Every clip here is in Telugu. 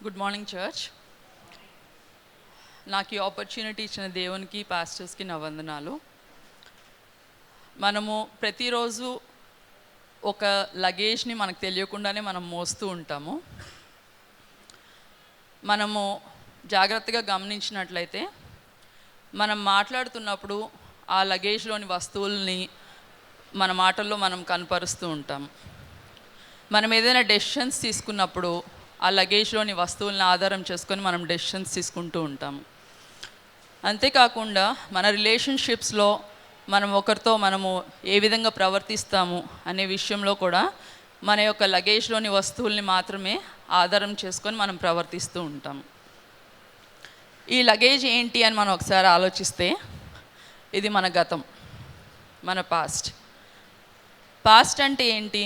Good morning church. నాకు ఈ ఆపర్చునిటీ ఇచ్చిన దేవునికి, పాస్టర్స్కి నా వందనాలు. మనము ప్రతిరోజు ఒక లగేజ్ని మనకు తెలియకుండానే మనం మోస్తూ ఉంటాము. మనము జాగ్రత్తగా గమనించినట్లయితే మనం మాట్లాడుతున్నప్పుడు ఆ లగేజ్లోని వస్తువుల్ని మన మాటల్లో మనం కనపరుస్తూ ఉంటాము. మనం ఏదైనా డెసిషన్స్ తీసుకున్నప్పుడు ఆ లగేజ్లోని వస్తువులను ఆధారం చేసుకొని మనం డెసిషన్స్ తీసుకుంటూ ఉంటాము. అంతేకాకుండా మన రిలేషన్షిప్స్లో మనం ఒకరితో మనము ఏ విధంగా ప్రవర్తిస్తాము అనే విషయంలో కూడా మన యొక్క లగేజ్లోని వస్తువుల్ని మాత్రమే ఆధారం చేసుకొని మనం ప్రవర్తిస్తూ ఉంటాము. ఈ లగేజ్ ఏంటి అని మనం ఒకసారి ఆలోచిస్తే, ఇది మన గతం, మన పాస్ట్ అంటే ఏంటి?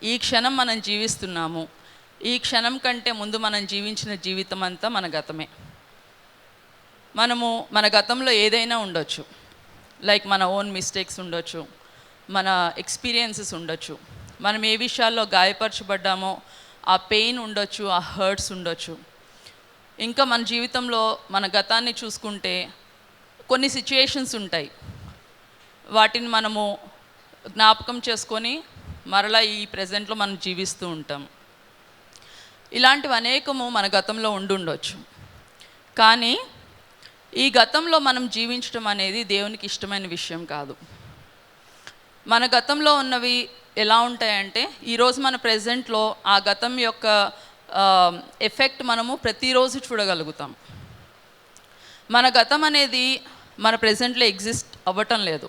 ఈ క్షణం మనం జీవిస్తున్నాము. ఈ క్షణం కంటే ముందు మనం జీవించిన జీవితం అంతా మన గతమే. మనము మన గతంలో ఏదైనా ఉండొచ్చు, లైక్ మన ఓన్ మిస్టేక్స్ ఉండొచ్చు, మన ఎక్స్పీరియన్సెస్ ఉండొచ్చు, మనం ఏ విషయాల్లో గాయపరచబడ్డామో ఆ పెయిన్ ఉండొచ్చు, ఆ హర్ట్స్ ఉండొచ్చు. ఇంకా మన జీవితంలో మన గతాన్ని చూసుకుంటే కొన్ని సిచ్యుయేషన్స్ ఉంటాయి, వాటిని మనము జ్ఞాపకం చేసుకొని మరలా ఈ ప్రజెంట్లో మనం జీవిస్తూ ఉంటాం. ఇలాంటివి అనేకము మన గతంలో ఉండొచ్చు. కానీ ఈ గతంలో మనం జీవించడం అనేది దేవునికి ఇష్టమైన విషయం కాదు. మన గతంలో ఉన్నవి ఎలా ఉంటాయంటే, ఈరోజు మన ప్రెజెంట్లో ఆ గతం యొక్క ఎఫెక్ట్ మనము ప్రతిరోజు చూడగలుగుతాం. మన గతం అనేది మన ప్రెజెంట్లో ఎగ్జిస్ట్ అవ్వటం లేదు,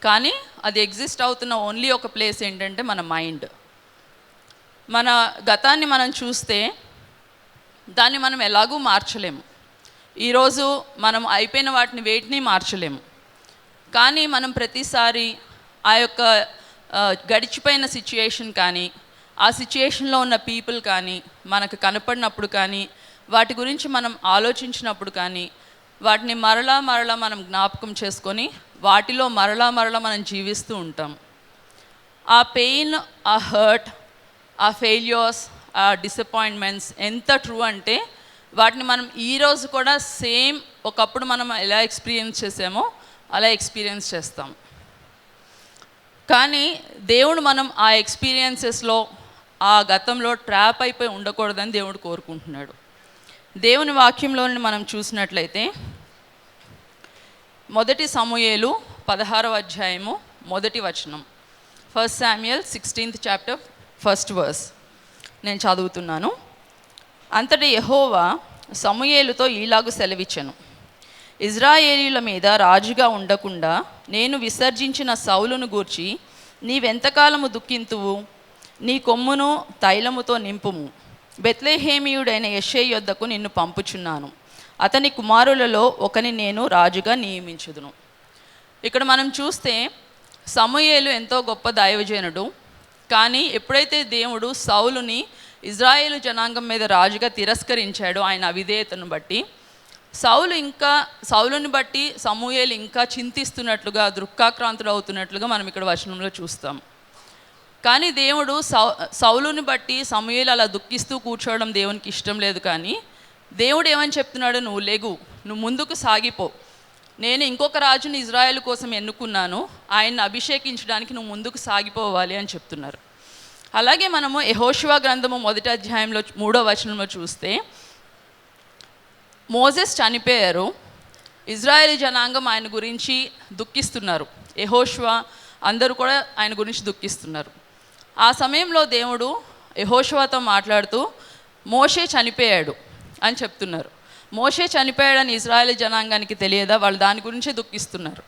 కానీ అది ఎగ్జిస్ట్ అవుతున్న ఓన్లీ ఒక ప్లేస్ ఏంటంటే మన మైండ్. మన గతాన్ని మనం చూస్తే దాన్ని మనం ఎలాగూ మార్చలేము. ఈరోజు మనం అయిపోయిన వాటిని వేటిని మార్చలేము. కానీ మనం ప్రతిసారి ఆ యొక్క గడిచిపోయిన సిచ్యుయేషన్ కానీ, ఆ సిచ్యుయేషన్లో ఉన్న పీపుల్ కానీ మనకు కనపడినప్పుడు కానీ, వాటి గురించి మనం ఆలోచించినప్పుడు కానీ, వాటిని మరలా మనం జ్ఞాపకం చేసుకొని వాటిలో మరలా మనం జీవిస్తూ ఉంటాం. ఆ పెయిన్, ఆ హర్ట్, ఆ ఫెయిల్యూర్స్, ఆ డిసప్పాయింట్మెంట్స్ ఎంత ట్రూ అంటే వాటిని మనం ఈరోజు కూడా సేమ్ ఒకప్పుడు మనం ఎలా ఎక్స్పీరియన్స్ చేసామో అలా ఎక్స్పీరియన్స్ చేస్తాం. కానీ దేవుడు మనం ఆ ఎక్స్పీరియన్సెస్లో, ఆ గతంలో ట్రాప్ అయిపోయి ఉండకూడదని దేవుడు కోరుకుంటున్నాడు. దేవుని వాక్యంలోని మనం చూసినట్లయితే 1 సమూయేలు 16వ అధ్యాయము 1వ వచనం, 1 Samuel 16th chapter 1st verse నేను చదువుతున్నాను. అంతటి యెహోవా సమూయేలుతో ఈలాగు సెలవిచ్చెను, ఇజ్రాయేలీల మీద రాజుగా ఉండకుండా నేను విసర్జించిన సౌలును గూర్చి నీవెంతకాలము దుఃఖింతువు? నీ కొమ్మును తైలముతో నింపుము. బెత్లెహేమీయుడైన యెషై యొద్దకు నిన్ను పంపుచున్నాను. అతని కుమారులలో ఒకని నేను రాజుగా నియమించుదును. ఇక్కడ మనం చూస్తే సమూయేలు ఎంతో గొప్ప దైవజనుడు. కానీ ఎప్పుడైతే దేవుడు సౌలుని ఇజ్రాయేలు జనాంగం మీద రాజుగా తిరస్కరించాడో, ఆయన అవిధేయతను బట్టి, సౌలుని బట్టి సమూయేలు ఇంకా చింతిస్తున్నట్లుగా, దుఃఖాక్రాంతుడు అవుతున్నట్లుగా మనం ఇక్కడ వచనంలో చూస్తాం. కానీ దేవుడు సౌలుని బట్టి సమూయేలు అలా దుఃఖిస్తూ కూర్చోవడం దేవునికి ఇష్టం లేదు. కానీ దేవుడు ఏమని చెప్తున్నాడు? నువ్వు లేగు, నువ్వు ముందుకు సాగిపో, నేను ఇంకొక రాజుని ఇజ్రాయేలు కోసం ఎన్నుకున్నాను, ఆయన్ని అభిషేకించడానికి నువ్వు ముందుకు సాగిపోవాలి అని చెప్తున్నారు. అలాగే మనము యెహోషువ గ్రంథము 1వ అధ్యాయంలో 3వ వచనంలో చూస్తే, మోసెస్ చనిపోయారు, ఇజ్రాయేల్ జనాంగం ఆయన గురించి దుఃఖిస్తున్నారు, యెహోషువ అందరూ కూడా ఆయన గురించి దుఃఖిస్తున్నారు. ఆ సమయంలో దేవుడు యెహోషువతో మాట్లాడుతూ మోషే చనిపోయాడు అని చెప్తున్నారు. మోషే చనిపోయాడని ఇజ్రాయేల్ జనాంగానికి తెలియదా? వాళ్ళు దాని గురించే దుఃఖిస్తున్నారు.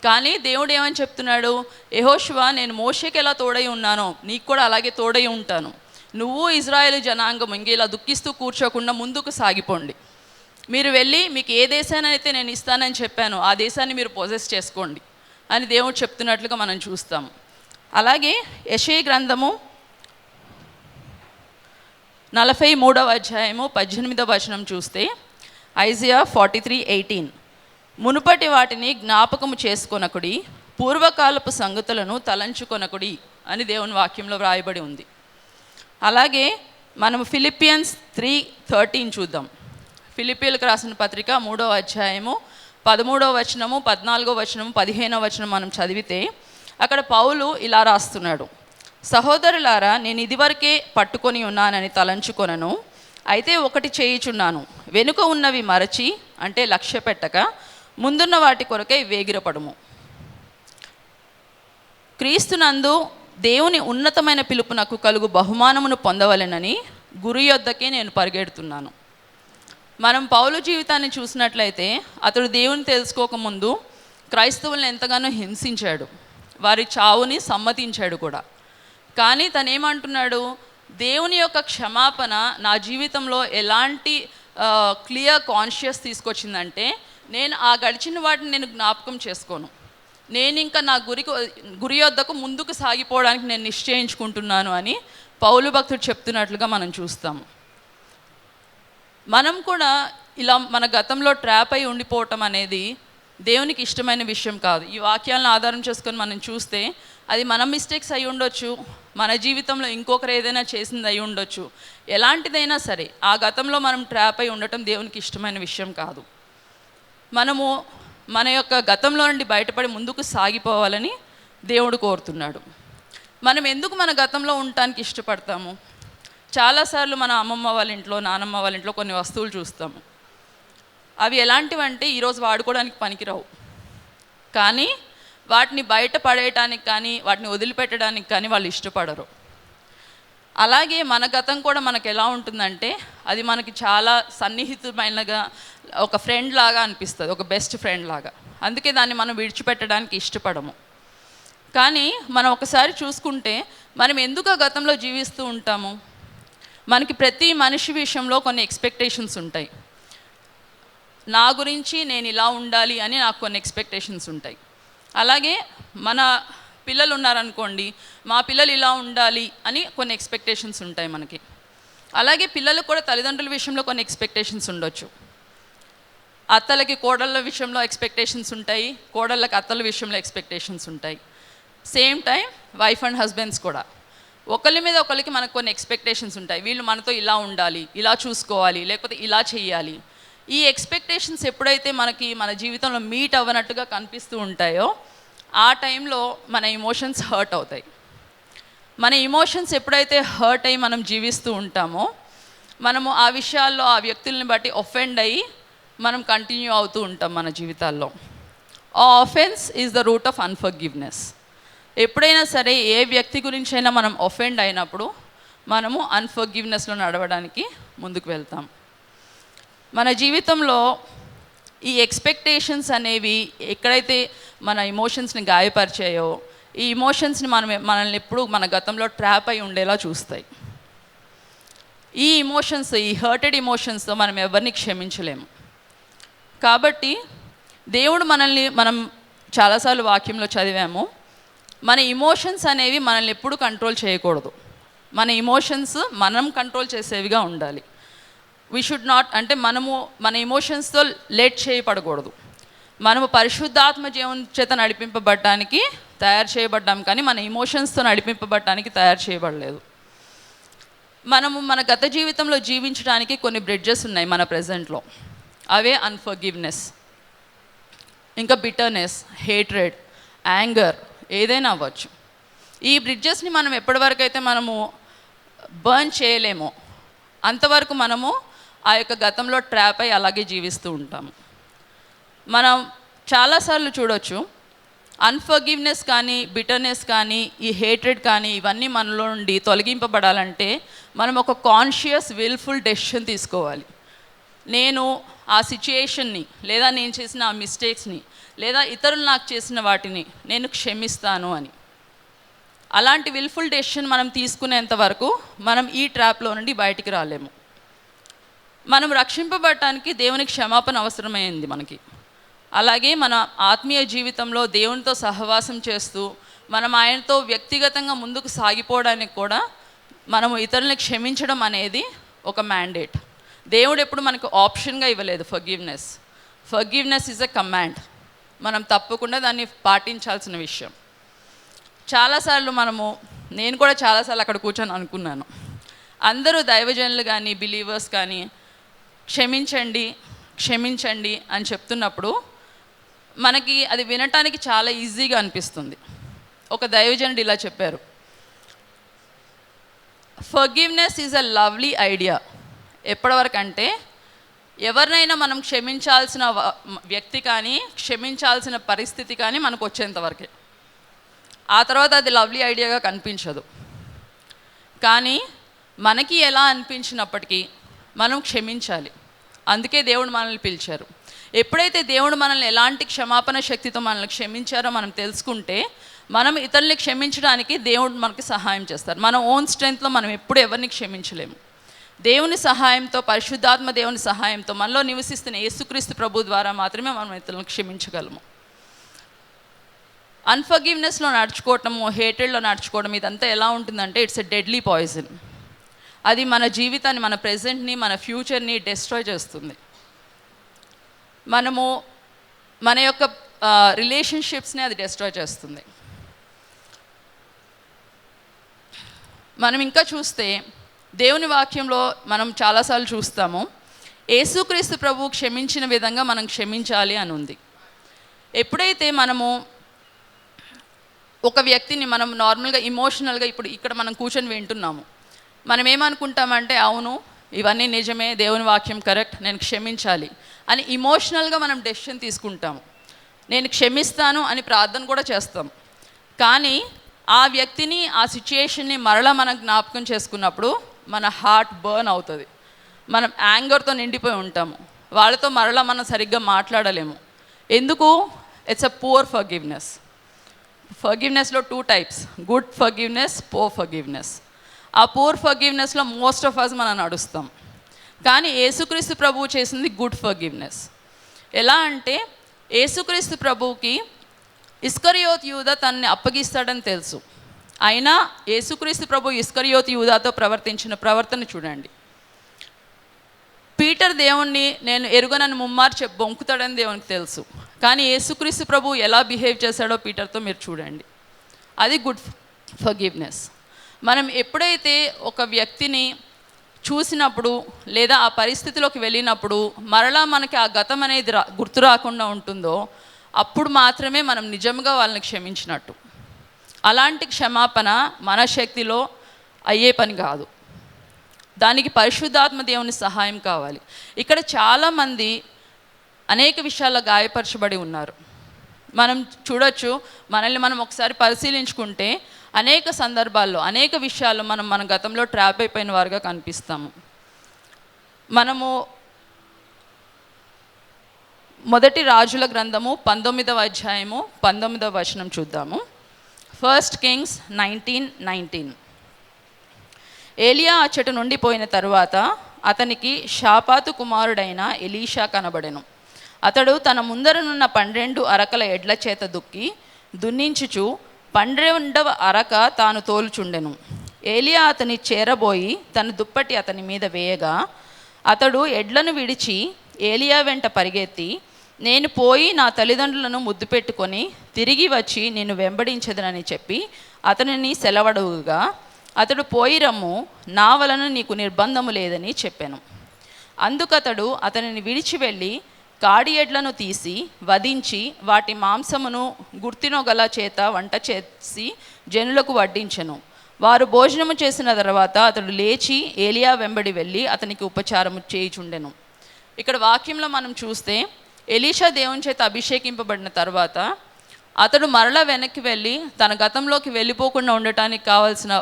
కానీ దేవుడు ఏమని చెప్తున్నాడు? యెహోషువ, నేను మోషేకి ఎలా తోడై ఉన్నానో నీకు కూడా అలాగే తోడై ఉంటాను. నువ్వు ఇజ్రాయేల్ జనాంగం ఇంక ఇలా దుఃఖిస్తూ కూర్చోకుండా ముందుకు సాగిపోండి. మీరు వెళ్ళి మీకు ఏ దేశాన్ని అయితే నేను ఇస్తానని చెప్పానో ఆ దేశాన్ని మీరు పొజెస్ చేసుకోండి అని దేవుడు చెప్తున్నట్లుగా మనం చూస్తాం. అలాగే యెషయా గ్రంథము 43వ అధ్యాయము 18వ వచనం చూస్తే, ఐజియా 43:18, మునుపటి వాటిని జ్ఞాపకము చేసుకొనకుడి, పూర్వకాలపు సంగతులను తలంచుకొనకుడి అని దేవుని వాక్యంలో వ్రాయబడి ఉంది. అలాగే మనము ఫిలిపియన్స్ 3:13 చూద్దాం. ఫిలిపియన్లకు రాసిన పత్రిక 3వ అధ్యాయము 13వ వచనము, 14వ వచనము, 15వ వచనం మనం చదివితే అక్కడ పౌలు ఇలా రాస్తున్నాడు: సహోదరులారా, నేను ఇదివరకే పట్టుకొని ఉన్నానని తలంచుకొనను, అయితే ఒకటి చేయుచున్నాను, వెనుక ఉన్నవి మరచి, అంటే లక్ష్య పెట్టక ముందున్న వాటి కొరకై వేగిరపడుము. క్రీస్తునందు దేవుని ఉన్నతమైన పిలుపునకు కలుగు బహుమానమును పొందవలెనని గురి యొద్దకే నేను పరిగెడుతున్నాను. మనం పౌలు జీవితాన్ని చూసినట్లయితే అతడు దేవుని తెలుసుకోకముందు క్రైస్తవులను ఎంతగానో హింసించాడు, వారి చావుని సమ్మతించాడు కూడా. కానీ తనేమంటున్నాడు, దేవుని యొక్క క్షమాపణ నా జీవితంలో ఎలాంటి క్లియర్ కాన్షియస్ తీసుకొచ్చిందంటే, నేను ఆ గడిచిన వాటిని నేను జ్ఞాపకం చేసుకోను, నేను ఇంకా నా గురి వద్దకు ముందుకు సాగిపోవడానికి నేను నిశ్చయించుకుంటున్నాను అని పౌలు భక్తుడు చెప్తున్నట్లుగా మనం చూస్తాము. మనం కూడా ఇలా మన గతంలో ట్రాప్ అయి ఉండిపోవటం అనేది దేవునికి ఇష్టమైన విషయం కాదు. ఈ వాక్యాలను ఆధారం చేసుకొని మనం చూస్తే అది మన మిస్టేక్స్ అయి ఉండొచ్చు, మన జీవితంలో ఇంకొకరు ఏదైనా చేసింది అయి ఉండొచ్చు. ఎలాంటిదైనా సరే ఆ గతంలో మనం ట్రాప్ అయి ఉండటం దేవునికి ఇష్టమైన విషయం కాదు. మనము మన యొక్క గతంలో నుండి బయటపడి ముందుకు సాగిపోవాలని దేవుడు కోరుతున్నాడు. మనం ఎందుకు మన గతంలో ఉండటానికి ఇష్టపడతాము? చాలాసార్లు మన అమ్మమ్మ వాళ్ళ ఇంట్లో, నానమ్మ వాళ్ళ ఇంట్లో కొన్ని వస్తువులు చూస్తాము. అవి ఎలాంటివంటే ఈరోజు వాడుకోవడానికి పనికిరావు, కానీ వాటిని బయట పడేయటానికి కానీ వాటిని వదిలిపెట్టడానికి కానీ వాళ్ళు ఇష్టపడరు. అలాగే మన గతం కూడా మనకు ఎలా ఉంటుందంటే అది మనకి చాలా సన్నిహితమైనగా ఒక ఫ్రెండ్ లాగా అనిపిస్తుంది, ఒక బెస్ట్ ఫ్రెండ్ లాగా. అందుకే దాన్ని మనం విడిచిపెట్టడానికి ఇష్టపడము. కానీ మనం ఒకసారి చూసుకుంటే మనం ఎందుకు ఆ గతంలో జీవిస్తూ ఉంటాము? మనకి ప్రతి మనిషి విషయంలో కొన్ని ఎక్స్పెక్టేషన్స్ ఉంటాయి. నా గురించి నేను ఇలా ఉండాలి అని నాకు కొన్ని ఎక్స్పెక్టేషన్స్ ఉంటాయి. అలాగే మన పిల్లలు ఉన్నారనుకోండి, మా పిల్లలు ఇలా ఉండాలి అని కొన్ని ఎక్స్పెక్టేషన్స్ ఉంటాయి మనకి. అలాగే పిల్లలకు కూడా తల్లిదండ్రుల విషయంలో కొన్ని ఎక్స్పెక్టేషన్స్ ఉండొచ్చు. అత్తలకి కోడళ్ళ విషయంలో ఎక్స్పెక్టేషన్స్ ఉంటాయి, కోడళ్ళకి అత్తల విషయంలో ఎక్స్పెక్టేషన్స్ ఉంటాయి. Same time wife and husbands కూడా ఒకరి మీద ఒకరికి మనకు కొన్ని ఎక్స్పెక్టేషన్స్ ఉంటాయి. వీళ్ళు మనతో ఇలా ఉండాలి, ఇలా చూసుకోవాలి, లేకపోతే ఇలా చేయాలి. ఈ ఎక్స్పెక్టేషన్స్ ఎప్పుడైతే మనకి మన జీవితంలో మీట్ అవ్వనట్టుగా కనిపిస్తూ ఉంటాయో ఆ టైంలో మన ఇమోషన్స్ హర్ట్ అవుతాయి. మన ఇమోషన్స్ ఎప్పుడైతే హర్ట్ అయ్యి మనం జీవిస్తూ ఉంటామో మనము ఆ విషయాల్లో ఆ వ్యక్తుల్ని బట్టి ఒఫెండ్ అయ్యి మనం కంటిన్యూ అవుతూ ఉంటాం మన జీవితాల్లో. ఆ offence is the root of unforgiveness. ఎప్పుడైనా సరే ఏ వ్యక్తి గురించైనా మనం ఒఫెండ్ అయినప్పుడు మనము అన్ఫర్గివ్నెస్లో నడవడానికి ముందుకు వెళ్తాం. మన జీవితంలో ఈ ఎక్స్పెక్టేషన్స్ అనేవి ఎక్కడైతే మన ఇమోషన్స్ని గాయపరిచాయో ఈ ఇమోషన్స్ని మనల్ని ఎప్పుడు మన గతంలో ట్రాప్ అయి ఉండేలా చూస్తాయి. ఈ ఇమోషన్స్, ఈ హర్టెడ్ ఇమోషన్స్తో మనం ఎవరిని క్షమించలేము. కాబట్టి దేవుడు మనం చాలాసార్లు వాక్యంలో చదివాము, మన ఇమోషన్స్ అనేవి మనల్ని ఎప్పుడు కంట్రోల్ చేయకూడదు. మన ఇమోషన్స్ మనం కంట్రోల్ చేసేవిగా ఉండాలి. వీ షుడ్ నాట్, అంటే మనము మన ఇమోషన్స్తో లేట్ చేయబడకూడదు. మనము పరిశుద్ధాత్మ జీవన చేత నడిపింపబడటానికి తయారు చేయబడ్డాం, కానీ మన ఇమోషన్స్తో నడిపింపబడటానికి తయారు చేయబడలేదు. మనము మన గత జీవితంలో జీవించడానికి కొన్ని బ్రిడ్జెస్ ఉన్నాయి మన ప్రజెంట్లో. అవే అన్ఫర్గివ్నెస్, ఇంకా బిటర్నెస్, హేట్రెడ్, యాంగర్, ఏదైనా అవ్వచ్చు. ఈ బ్రిడ్జెస్ని మనం ఎప్పటివరకు అయితే మనము బర్న్ చేయలేమో అంతవరకు మనము ఆ యొక్క గతంలో ట్రాప్ అయి అలాగే జీవిస్తూ ఉంటాము. మనం చాలాసార్లు చూడొచ్చు, అన్ఫర్గివ్నెస్ కానీ, బిటర్నెస్ కానీ, ఈ హేట్రెడ్ కానీ ఇవన్నీ మనలో నుండి తొలగింపబడాలంటే మనం ఒక కాన్షియస్ విల్ఫుల్ డెసిషన్ తీసుకోవాలి. నేను ఆ సిచ్యుయేషన్ని, లేదా నేను చేసిన ఆ మిస్టేక్స్ని, లేదా ఇతరులు నాకు చేసిన వాటిని నేను క్షమిస్తాను అని. అలాంటి విల్ఫుల్ డెసిషన్ మనం తీసుకునేంత వరకు మనం ఈ ట్రాప్లో నుండి బయటికి రాలేము. మనం రక్షింపబడటానికి దేవునికి క్షమాపణ అవసరమైంది మనకి. అలాగే మన ఆత్మీయ జీవితంలో దేవునితో సహవాసం చేస్తూ మనం ఆయనతో వ్యక్తిగతంగా ముందుకు సాగిపోవడానికి కూడా మనము ఇతరులని క్షమించడం అనేది ఒక మ్యాండేట్. దేవుడు ఎప్పుడు మనకు ఆప్షన్గా ఇవ్వలేదు forgiveness. Forgiveness is a command. మనం తప్పకుండా దాన్ని పాటించాల్సిన విషయం. చాలాసార్లు నేను కూడా చాలాసార్లు అక్కడ కూర్చొని అనుకున్నాను, అందరూ దైవజనులు కానీ బిలీవర్స్ కానీ క్షమించండి క్షమించండి అని చెప్తున్నప్పుడు మనకి అది వినటానికి చాలా ఈజీగా అనిపిస్తుంది. ఒక దైవజనుడు ఇలా చెప్పారు, forgiveness is a lovely idea. ఎప్పటివరకు అంటే ఎవరినైనా మనం క్షమించాల్సిన వ్యక్తి కానీ క్షమించాల్సిన పరిస్థితి కానీ మనకు వచ్చేంతవరకే. ఆ తర్వాత అది లవ్లీ ఐడియాగా కనిపించదు. కానీ మనకి ఎలా అనిపించినప్పటికీ మనం క్షమించాలి. అందుకే దేవుడు మనల్ని పిలిచారు. ఎప్పుడైతే దేవుడు మనల్ని ఎలాంటి క్షమాపణ శక్తితో మనల్ని క్షమించారో మనం తెలుసుకుంటే మనం ఇతరుల్ని క్షమించడానికి దేవుడు మనకి సహాయం చేస్తారు. మన ఓన్ స్ట్రెంగ్త్లో మనం ఎప్పుడు ఎవరిని క్షమించలేము. దేవుని సహాయంతో, పరిశుద్ధాత్మ దేవుని సహాయంతో, మనలో నివసిస్తున్న యేసుక్రీస్తు ప్రభు ద్వారా మాత్రమే మనం ఇతరులను క్షమించగలము. అన్ఫర్గివ్నెస్లో నడుచుకోవటము, హేటెడ్లో నడుచుకోవడం ఇదంతా ఎలా ఉంటుందంటే ఇట్స్ ఎ డెడ్లీ పాయిజన్. అది మన జీవితాన్ని, మన ప్రెజెంట్ని, మన ఫ్యూచర్ని డెస్ట్రాయ్ చేస్తుంది. మనము మన యొక్క రిలేషన్షిప్స్ని అది డెస్ట్రాయ్ చేస్తుంది. మనం ఇంకా చూస్తే దేవుని వాక్యంలో మనం చాలాసార్లు చూస్తాము, యేసుక్రీస్తు ప్రభు క్షమించిన విధంగా మనం క్షమించాలి అని ఉంది. ఎప్పుడైతే మనము ఒక వ్యక్తిని మనం నార్మల్గా ఇమోషనల్గా ఇప్పుడు ఇక్కడ మనం కూర్చొని వింటున్నాము, మనం ఏమనుకుంటామంటే అవును ఇవన్నీ నిజమే, దేవుని వాక్యం కరెక్ట్, నేను క్షమించాలి అని ఇమోషనల్గా మనం డెసిషన్ తీసుకుంటాము. నేను క్షమిస్తాను అని ప్రార్థన కూడా చేస్తాం. కానీ ఆ వ్యక్తిని, ఆ సిచ్యుయేషన్ని మరలా మనం జ్ఞాపకం చేసుకున్నప్పుడు మన హార్ట్ బర్న్ అవుతుంది. మనం యాంగర్తో నిండిపోయి ఉంటాము. వాళ్ళతో మరలా మనం సరిగ్గా మాట్లాడలేము. ఎందుకు? It's a poor forgiveness. ఫర్గివ్నెస్లో 2 types, good forgiveness, poor forgiveness. ఆ పూర్ ఫర్గివ్నెస్లో మోస్ట్ ఆఫ్ అస్ మనం నడుస్తాం. కానీ యేసుక్రీస్తు ప్రభువు చేసింది గుడ్ ఫర్గివ్నెస్. ఎలా అంటే యేసుక్రీస్తు ప్రభువుకి ఇస్కరియోతు యూదా తనని అప్పగిస్తాడని తెలుసు. అయినా యేసుక్రీస్తు ప్రభు ఇస్కరియోతు యూదాతో ప్రవర్తించిన ప్రవర్తన చూడండి. పీటర్ దేవుణ్ణి నేను ఎరుగనని ముమ్మారు బొంకుతాడని దేవునికి తెలుసు. కానీ యేసుక్రీస్తు ప్రభు ఎలా బిహేవ్ చేశాడో పీటర్తో మీరు చూడండి. అది గుడ్ ఫర్గివ్నెస్. మనం ఎప్పుడైతే ఒక వ్యక్తిని చూసినప్పుడు లేదా ఆ పరిస్థితిలోకి వెళ్ళినప్పుడు మరలా మనకి ఆ గతం అనేది గుర్తు రాకుండా ఉంటుందో అప్పుడు మాత్రమే మనం నిజంగా వాళ్ళని క్షమించినట్టు. అలాంటి క్షమాపణ మన శక్తిలో అయ్యే పని కాదు. దానికి పరిశుద్ధాత్మ దేవుని సహాయం కావాలి. ఇక్కడ చాలామంది అనేక విషయాల్లో గాయపరచబడి ఉన్నారు. మనం చూడొచ్చు, మనల్ని మనం ఒకసారి పరిశీలించుకుంటే అనేక సందర్భాల్లో, అనేక విషయాల్లో మనం మన గతంలో ట్రాప్ అయిపోయిన వారుగా కనిపిస్తాము. మనము మొదటి రాజుల గ్రంథము 19వ అధ్యాయము 19వ వచనం చూద్దాము. 1 Kings 19:19. ఏలియా అచ్చట నుండి పోయిన తరువాత అతనికి షాపాతు కుమారుడైన ఎలీషా కనబడెను. అతడు తన ముందరనున్న 12 అరకల ఎడ్ల చేత దున్నించుచు 12వ అరక తాను తోలుచుండెను. ఏలియా అతని చేరబోయి తన దుప్పటి అతని మీద వేయగా అతడు ఎడ్లను విడిచి ఏలియా వెంట పరిగెత్తి, నేను పోయి నా తల్లిదండ్రులను ముద్దు పెట్టుకొని తిరిగి వచ్చి నిన్ను వెంబడించదనని చెప్పి అతనిని సెలవడుగా, అతడు పోయి రమ్ము, నా వలన నీకు నిర్బంధము లేదని చెప్పాను. అందుకతడు అతనిని విడిచి వెళ్ళి కాడి ఎడ్లను తీసి వధించి వాటి మాంసమును గుర్తినొగల చేత వంట చేసి జనులకు వడ్డించెను. వారు భోజనము చేసిన తర్వాత అతడు లేచి ఏలియా వెంబడి వెళ్ళి అతనికి ఉపచారము చేయుచుండెను. ఇక్కడ వాక్యంలో మనం చూస్తే ఎలీషా దేవుని చేత అభిషేకింపబడిన తర్వాత అతడు మరలా వెనక్కి వెళ్ళి తన గతంలోకి వెళ్ళిపోకుండా ఉండటానికి కావాల్సిన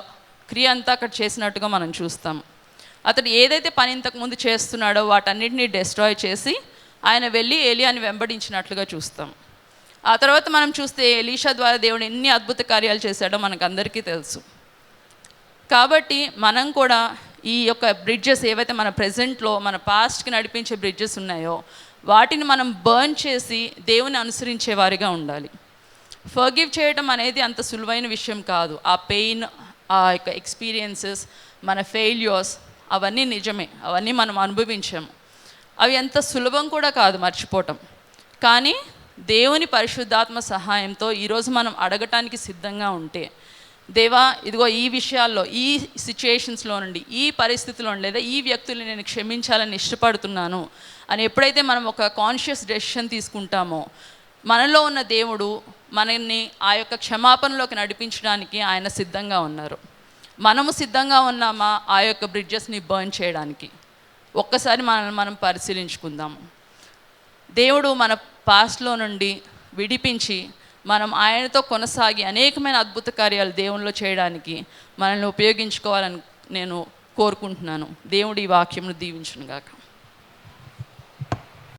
క్రియ అంతా అక్కడ చేసినట్టుగా మనం చూస్తాం. అతడు ఏదైతే పని ఇంతకుముందు చేస్తున్నాడో వాటన్నిటినీ డెస్ట్రాయ్ చేసి ఆయన వెళ్ళి ఏలియాని వెంబడించినట్లుగా చూస్తాం. ఆ తర్వాత మనం చూస్తే ఎలీషా ద్వారా దేవుడు ఎన్ని అద్భుత కార్యాలు చేశాడో మనకు అందరికీ తెలుసు. కాబట్టి మనం కూడా ఈ యొక్క బ్రిడ్జెస్ ఏవైతే మన ప్రెజెంట్లో మన పాస్ట్కి నడిపించే బ్రిడ్జెస్ ఉన్నాయో వాటిని మనం బర్న్ చేసి దేవుని అనుసరించే వారిగా ఉండాలి. ఫర్గివ్ చేయడం అనేది అంత సులువైన విషయం కాదు. ఆ పెయిన్, ఆ యొక్క ఎక్స్పీరియన్సెస్, మన ఫెయిల్యూర్స్ అవన్నీ నిజమే, అవన్నీ మనం అనుభవించాము. అవి అంత సులభం కూడా కాదు మర్చిపోవటం. కానీ దేవుని పరిశుద్ధాత్మ సహాయంతో ఈరోజు మనం అడగటానికి సిద్ధంగా ఉంటే, దేవా ఇదిగో ఈ విషయాల్లో, ఈ సిచ్యుయేషన్స్లో నుండి, ఈ పరిస్థితిలో నుండి, లేదా ఈ వ్యక్తుల్ని నేను క్షమించాలని ఇష్టపడుతున్నాను అని ఎప్పుడైతే మనం ఒక కాన్షియస్ డెసిషన్ తీసుకుంటామో, మనలో ఉన్న దేవుడు మనల్ని ఆ యొక్క క్షమాపణలోకి నడిపించడానికి ఆయన సిద్ధంగా ఉన్నారు. మనము సిద్ధంగా ఉన్నామా ఆ యొక్క బ్రిడ్జెస్ని బర్న్ చేయడానికి? ఒక్కసారి మనల్ని మనం పరిశీలించుకుందాము. దేవుడు మన పాస్ట్లో నుండి విడిపించి మనం ఆయనతో కొనసాగి అనేకమైన అద్భుత కార్యాలు దేవునిలో చేయడానికి మనల్ని ఉపయోగించుకోవాలని నేను కోరుకుంటున్నాను. దేవుడు ఈ వాక్యమును దీవించును గాక.